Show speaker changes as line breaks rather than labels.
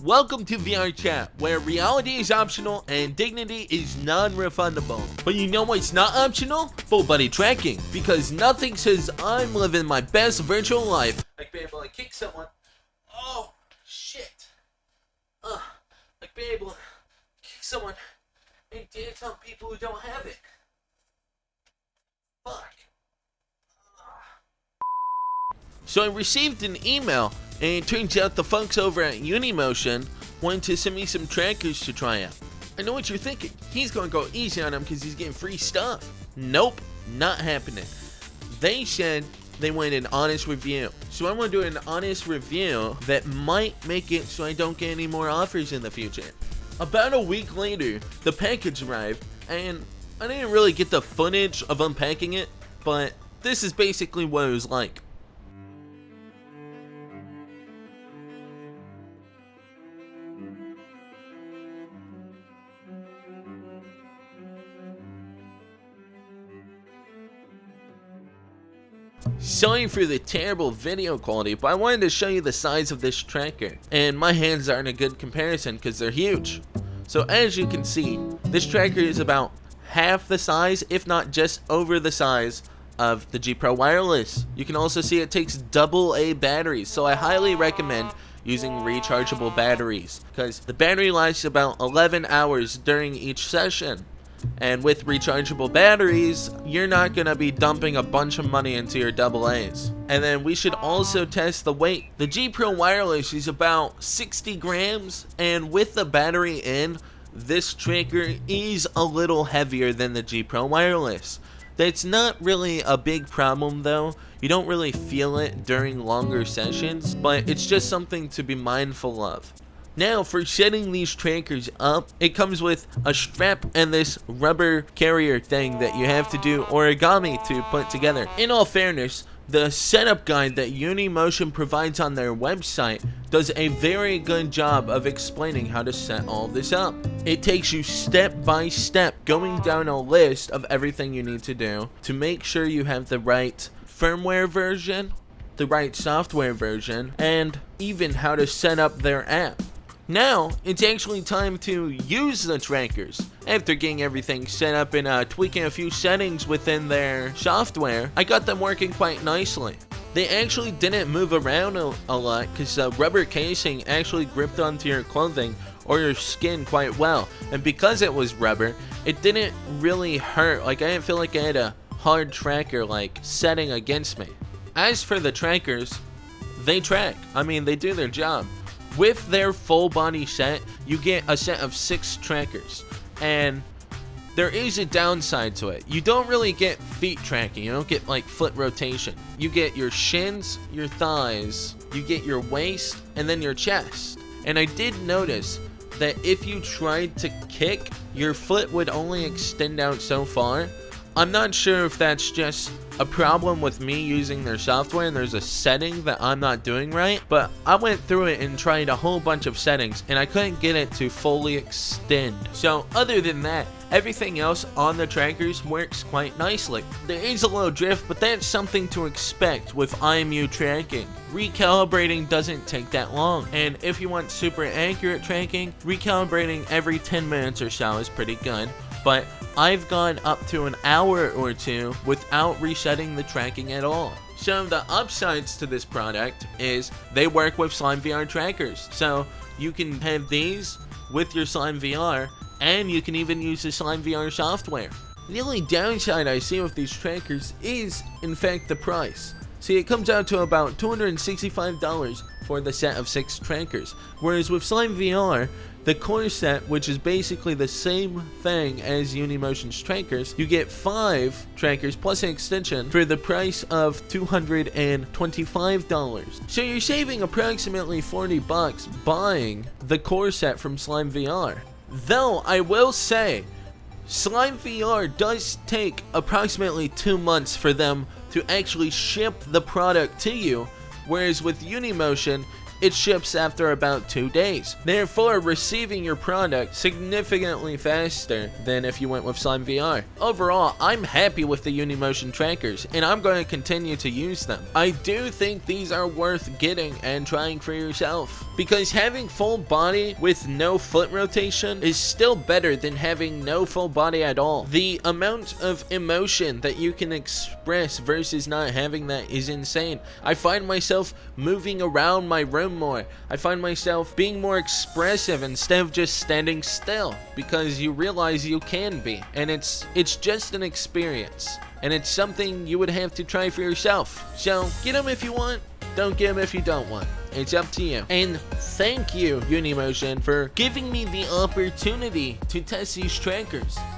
Welcome to VRChat, where reality is optional and dignity is non-refundable. But you know what's not optional? Full body tracking, because nothing says I'm living my best virtual life like being able to kick someone. Oh, shit. Like being able to kick someone and dance on people who don't have it. Fuck. So I received an email, and it turns out the folks over at Uni-Motion wanted to send me some trackers to try out. I know what you're thinking. He's going to go easy on them because he's getting free stuff. Nope, not happening. They said they wanted an honest review. So I want to do an honest review that might make it so I don't get any more offers in the future. About a week later, the package arrived, and I didn't really get the footage of unpacking it, but this is basically what it was like. Sorry for the terrible video quality, but I wanted to show you the size of this tracker, and my hands aren't a good comparison because they're huge. So as you can see, this tracker is about half the size, if not just over the size, of the G Pro Wireless. You can also see it takes AA batteries, so I highly recommend using rechargeable batteries because the battery lasts about 11 hours during each session. And with rechargeable batteries, you're not going to be dumping a bunch of money into your AA's. And then we should also test the weight. The G Pro Wireless is about 60 grams, and with the battery in, this tracker is a little heavier than the G Pro Wireless. That's not really a big problem though. You don't really feel it during longer sessions, but it's just something to be mindful of. Now, for setting these trackers up, it comes with a strap and this rubber carrier thing that you have to do origami to put together. In all fairness, the setup guide that Uni-Motion provides on their website does a very good job of explaining how to set all this up. It takes you step by step, going down a list of everything you need to do to make sure you have the right firmware version, the right software version, and even how to set up their app. Now, it's actually time to use the trackers. After getting everything set up and tweaking a few settings within their software, I got them working quite nicely. They actually didn't move around a lot because the rubber casing actually gripped onto your clothing or your skin quite well. And because it was rubber, it didn't really hurt. Like, I didn't feel like I had a hard tracker like setting against me. As for the trackers, they track. I mean, they do their job. With their full body set, you get a set of 6 trackers, and there is a downside to it. You don't really get feet tracking. You don't get like foot rotation. You get your shins, your thighs, you get your waist, and then your chest. And I did notice that if you tried to kick, your foot would only extend out so far. I'm not sure if that's just a problem with me using their software and there's a setting that I'm not doing right, but I went through it and tried a whole bunch of settings and I couldn't get it to fully extend. So other than that, everything else on the trackers works quite nicely. There is a little drift, but that's something to expect with IMU tracking. Recalibrating doesn't take that long, and if you want super accurate tracking, recalibrating every 10 minutes or so is pretty good. But I've gone up to an hour or two without resetting the tracking at all. So the upsides to this product is they work with SlimeVR trackers. So you can have these with your SlimeVR, and you can even use the SlimeVR software. The only downside I see with these trackers is, in fact, the price. See, it comes out to about $265 for the set of 6 trackers, whereas with SlimeVR, the core set, which is basically the same thing as Uni-Motion's trackers, you get 5 trackers plus an extension for the price of $225. So you're saving approximately $40 buying the core set from SlimeVR. Though I will say, SlimeVR does take approximately 2 months for them to actually ship the product to you, whereas with Uni-Motion, it ships after about 2 days, therefore receiving your product significantly faster than if you went with SlimeVR. Overall, I'm happy with the Uni-Motion trackers, and I'm going to continue to use them. I do think these are worth getting and trying for yourself, because having full body with no foot rotation is still better than having no full body at all. The amount of emotion that you can express versus not having that is insane. I find myself moving around my room more. I find myself being more expressive instead of just standing still, because you realize you can be, and it's just an experience, and it's something you would have to try for yourself. So get them if you want, don't get them if you don't want. It's up to you. And thank you, Uni-Motion, for giving me the opportunity to test these trackers.